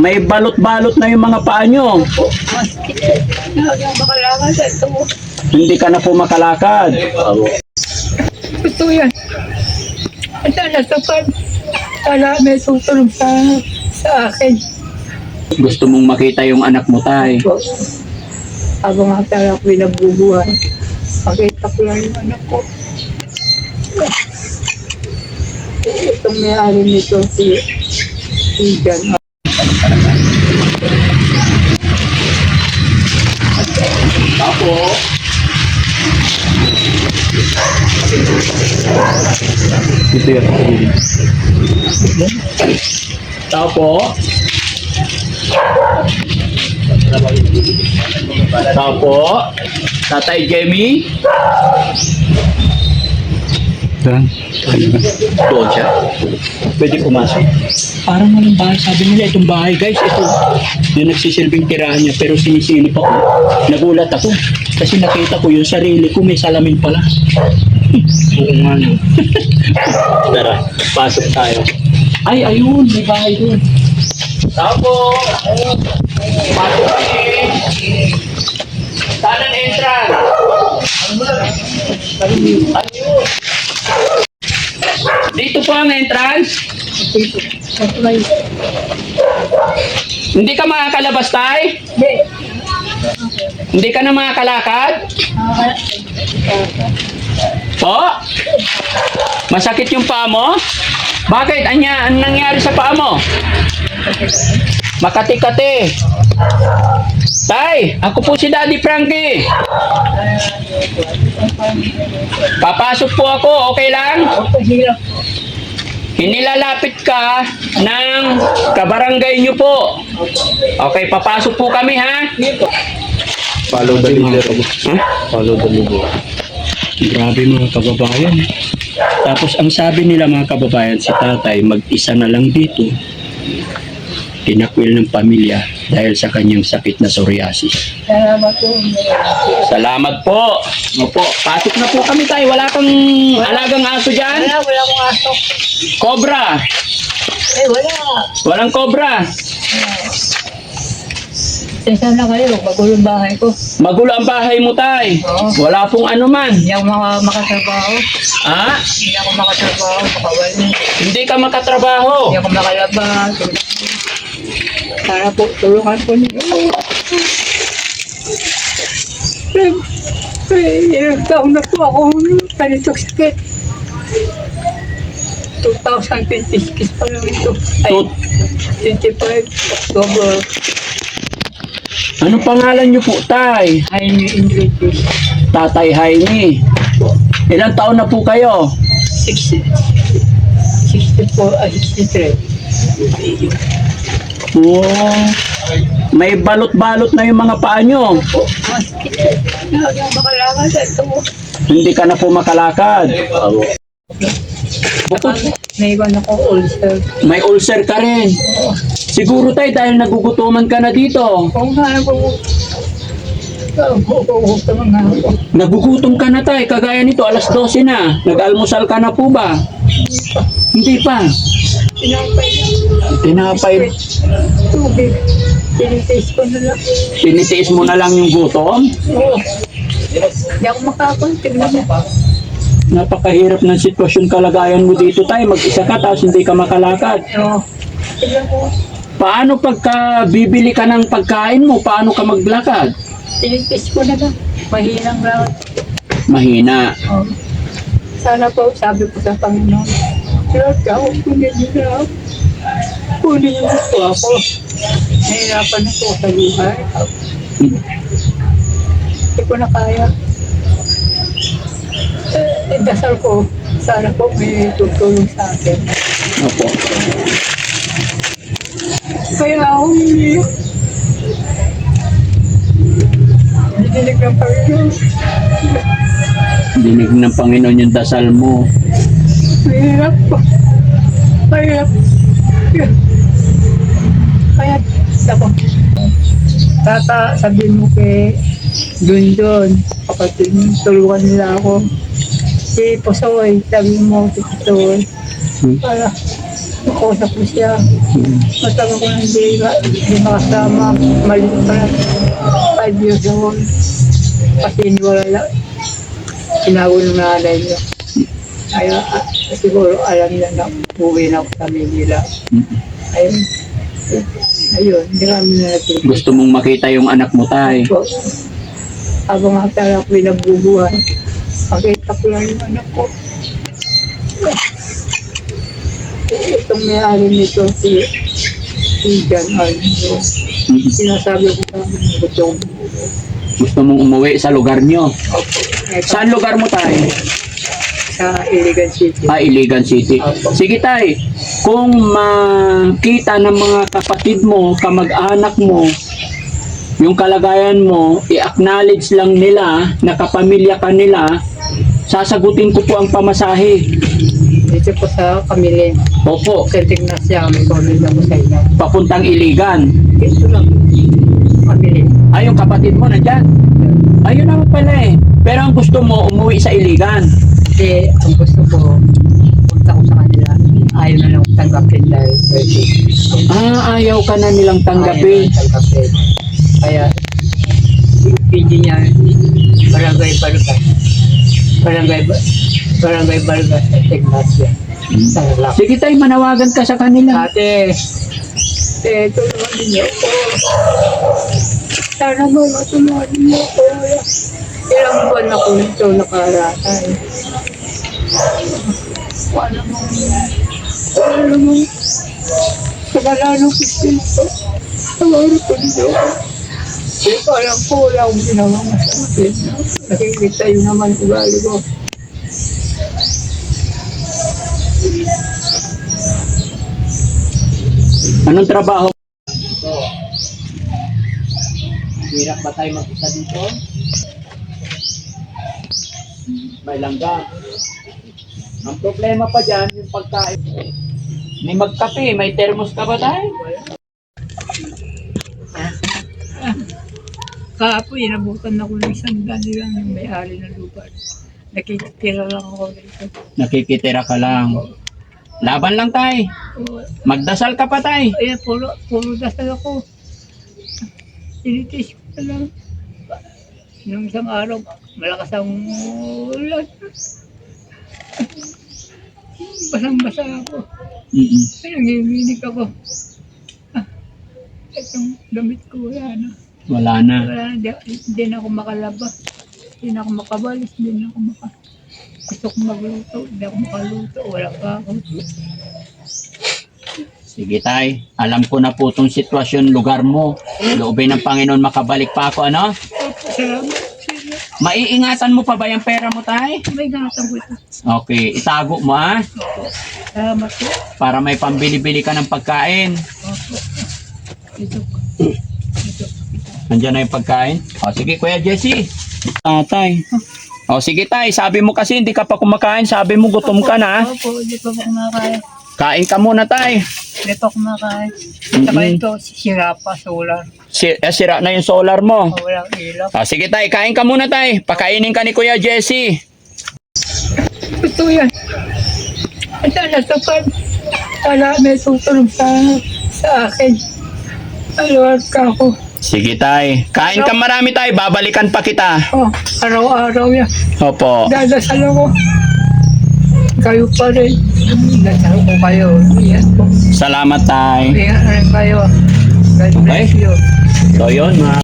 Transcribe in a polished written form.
May balot-balot na yung mga paa nyo. Maski. Hanggang makalakad ito. Hindi ka na po makalakad. Gusto yan. At natupad. Wala may tutulong sa akin. Gusto mong makita yung anak mo, tay. Habang akala ko nabubuhay. Pakita ko lang yung anak ko. Itong may-ari nito si Jan. Tapo. Ito yan. Tapo. Tapo. Tatay Jemmy. Doon siya. Pwede pumasok. Parang walang bahay. Sabi nila itong bahay guys. Ito. Yung nagsisilbing tirahan niya. Pero sinisilip ako. Nagulat ako. Kasi nakita ko yung sarili ko. May salamin pala. Oo nga no. Tara. Pasok tayo. Ay ayun. May bahay doon. Tapo. Pasok kami. Saan ang entrance? Ayun. Dito po ang entrance. Hindi ka makakalabas, tay? Hindi ka na makakalakad? Po? Masakit yung paa mo? Bakit? Anong nangyari sa paa mo? Makati-kati. Tay, ako po si Daddy Frankie. Papasok po ako, okay lang? Hinilalapit ka ng kabarangay nyo po. Okay, papasok po kami ha? Follow the leader. Ha? Follow the leader. Grabe mga kababayan. Tapos ang sabi nila mga kababayan, si tatay mag-isa na lang dito. Tinakwil ng pamilya dahil sa kanyang sakit na psoriasis. Salamat po. Salamat po. Opo, pasok na po kami tayo. Wala kang alagang aso dyan? Wala akong aso. Cobra. Wala. Walang cobra. Saan na kayo? Magulong bahay ko. Magulo ang bahay mo, tay. Oo. Wala pong ano man. Hindi ako makatrabaho. Ha? Hindi ako makatrabaho. Makawali. Hindi ka makatrabaho. Hindi ako makalabas. Sana po, tulungan po niyo. Ilang taon na po ako ganitong sakit. 2026 pa lang ito. Ay, 25 October. Anong pangalan niyo po, tay? Jaime Enriquez. Tatay Jaime. Ilang taon na po kayo? 63. Oh, may balot-balot na yung mga paa nyo. Maski. Hanggang makalakad ito. Hindi ka na po makalakad. May iwan ako ulcer. May ulcer ka rin. Siguro tayo dahil nagugutuman ka na dito. Kung nga ako, nagugutom nga ako. Nagugutom ka na tayo. Kagaya nito, alas 12 na. Nag-almusal ka na po ba? Hindi pa. Tinapay na. Tinapay. Tubig. Tinitiis ko na lang. Tinitiis mo na lang yung gutom. Oo. Hindi ako makakontig na mo. Napakahirap ng sitwasyon kalagayan mo dito tayo. Mag-isa ka tapos hindi ka makalakad. Oo. Tignan ko. Paano pagka bibili ka ng pagkain mo? Paano ka maglakad? Tinitiis ko na lang. Mahinang lang. Mahina. Oo. Sana po, sabi ko sa Panginoon, Lord, ako, kunin niyo na ako. Kunin niyo po ako. Nahirapan ako sa buhay. Hindi ko na kaya. Dasal ko, sana po may tutulong sa akin. Opo. Kaya ako umiiyak. Dinig ng Panginoon. Dinig ng Panginoon yung dasal mo. Mahirap po. Mahirap. Kaya, ako. Tata, sabihin mo kay Dundon, kapatid mo, tulungan nila ako. Si Posoy, sabi mo si Posoy, para makausap ko siya. Matagal ko nang hindi makasama. Maliit pa lang. 5 years old. Kasi iniwala. Sinago ng nanay niya. Ayun, siguro alam niya na uwi na ako sa Manila. Ayun. Ayun, hindi kami na natulog. Gusto mong makita yung anak mo, tay. Habang akala ko pinagbubuhan, makita ko lang yung anak ko. Itong may-ari nito, si Jan Aldo. Sinasabi ko sa amin, gutom. Gusto mong umuwi sa lugar nyo. Saan lugar mo, tay? Sa Iligan City. Iligan City. Sige, tay. Kung makita ng mga kapatid mo, kamag-anak mo, yung kalagayan mo, i-acknowledge lang nila na kapamilya ka nila, sasagutin ko po ang pamasahe. Dito po sa Camille. Opo, Sa Ignacia, may comment ako sa inyo. papuntang Iligan. Ito lang. Camille. Ay, yung kapatid mo nandyan. Ayun naman pala eh. Pero ang gusto mo, umuwi sa Iligan. Kasi ang gusto ko, punta ko sa kanila. Ayaw na lang tanggapin dahil pwede. Ayaw ka na nilang Ayaw tanggapin. na tanggapin. Kaya, hindi niya barangay Bargas. Barangay Bargas sa Ignacia. Sa Lac. Sige tayo, manawagan ka sa kanila. Ate, tulungan niyo ako. Sana mo, matulungan niyo ako. Ilang buwan ako nito nakaratay. Wala mo. Wala nang pistin ko. Tawari ko niyo. Hindi ko alam ko, wala akong ginawa masakit. Nakikita yun naman ugali ko. Anong trabaho? Hirap ba tayo mag-isa dito? May langgam. Ang problema pa dyan, yung pagkain. May magkape, may thermos ka ba tayo? Kahapon, inabutan ako ng isang dali lang yung may-ari ng lupa. Nakikitira lang ako dito. Nakikitira ka lang. Laban lang tayo. Magdasal ka pa tayo. Ayan, puro dasal ako. Tinitis ko na lang. Nung isang araw, malakas ang ulan. Basang-basa ako. Ay, nanginginig ako. Itong damit ko, wala na. Wala na. Hindi na ako makalabas. Hindi na ako makabalis. Hindi na ako gusto ko magluto. Hindi ako makaluto. Wala pa ako. Sige tay, alam ko na po itong sitwasyon, lugar mo. Loobin ng Panginoon makabalik pa ako, ano? Salamat. Maiingatan mo pa ba yung pera mo tay? May gatang ko ito. Okay, itago mo Salamat po. para may pambili-bili ka ng pagkain. Ito. Nandiyan na yung pagkain. O sige Kuya Jesse. Tay. O sige tay, sabi mo kasi hindi ka pa kumakain, sabi mo gutom ka na. Opo, hindi pa ako kumakain. Kain ka muna tay. Hindi pa kumakain. Saka ito, sira pa, solar. Sira na yung solar mo. Walang ilaw. O sige tay, kain ka muna tay. Pakainin ka ni Kuya Jesse. Gusto yan. At natupad. Wala may tutulong sa akin. Alawad ka ako. Sige tay. Kain ka marami tay, babalikan pa kita. Oh, araw-araw yan. Opo. Dadasal ako. Kayo pa rin. Dadasal ko kayo. Iyan po. Salamat tay. Iyan rin kayo. God bless you. So yun mga